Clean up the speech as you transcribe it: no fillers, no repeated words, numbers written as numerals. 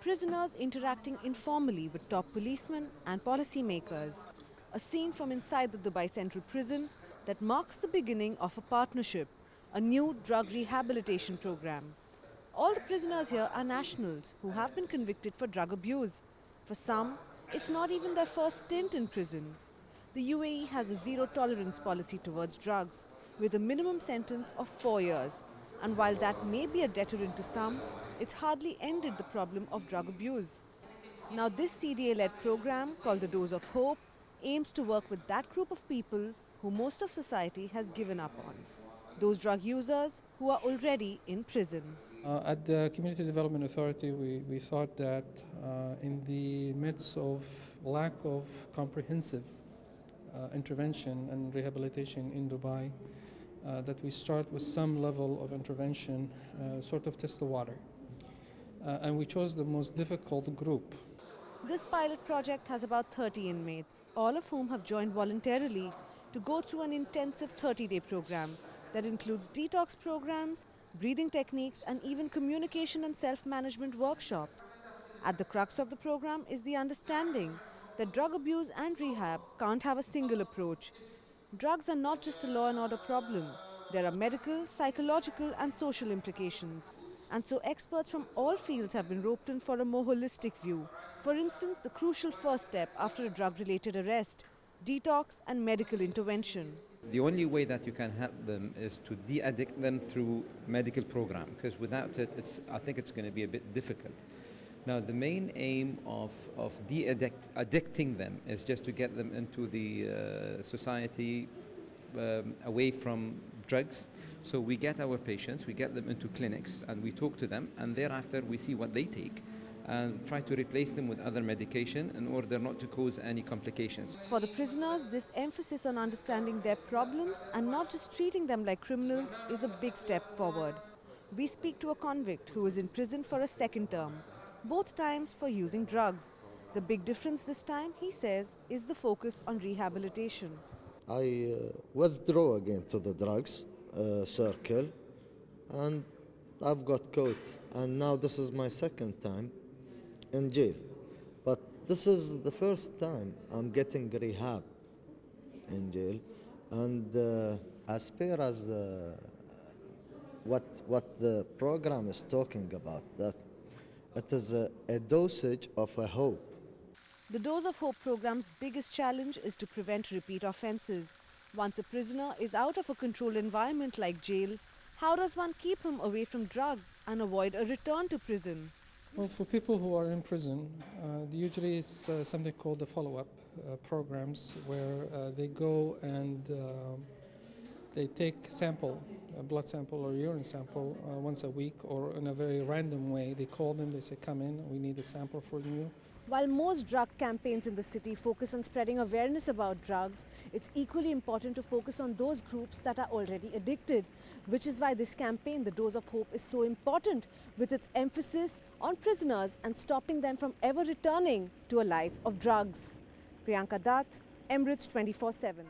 prisoners interacting informally with top policemen and policymakers. A scene from inside the Dubai Central Prison that marks the beginning of a partnership, a new drug rehabilitation program. All the prisoners here are nationals who have been convicted for drug abuse. For some, it's not even their first stint in prison. The UAE has a zero tolerance policy towards drugs with a minimum sentence of 4 years. And while that may be a deterrent to some, it's hardly ended the problem of drug abuse. Now this CDA-led program, called the Dose of Hope, aims to work with that group of people who most of society has given up on. Those drug users who are already in prison. At the Community Development Authority, we thought that in the midst of lack of comprehensive intervention and rehabilitation in Dubai, that we start with some level of intervention, sort of test the water. And we chose the most difficult group. This pilot project has about 30 inmates, all of whom have joined voluntarily to go through an intensive 30-day program that includes detox programs, breathing techniques, and even communication and self-management workshops. At the crux of the program is the understanding that drug abuse and rehab can't have a single approach. Drugs are not just a law and order problem. There are medical, psychological, and social implications. And so experts from all fields have been roped in for a more holistic view. For instance, the crucial first step after a drug-related arrest, detox and medical intervention. The only way that you can help them is to de-addict them through medical program, because without it, I think it's going to be a bit difficult. Now, the main aim of addicting them is just to get them into the society away from drugs. So we get our patients, we get them into clinics, and we talk to them, and thereafter we see what they take and try to replace them with other medication in order not to cause any complications. For the prisoners, this emphasis on understanding their problems and not just treating them like criminals is a big step forward. We speak to a convict who is in prison for a second term, both times for using drugs. The big difference this time, he says, is the focus on rehabilitation. I withdrew again to the drugs circle, and I've got caught, and now this is my second time in jail. But this is the first time I'm getting rehab in jail, and as per as what the program is talking about, that it is a dosage of a hope. The Dose of Hope program's biggest challenge is to prevent repeat offences. Once a prisoner is out of a controlled environment like jail, how does one keep him away from drugs and avoid a return to prison? Well, for people who are in prison, usually it's something called the follow-up programs, where they go and they take sample, a blood sample or urine sample once a week, or in a very random way. They call them, they say, come in, we need a sample from you. While most drug campaigns in the city focus on spreading awareness about drugs, it's equally important to focus on those groups that are already addicted, which is why this campaign, The Dose of Hope, is so important, with its emphasis on prisoners and stopping them from ever returning to a life of drugs. Priyanka Dutt, Emirates 24/7.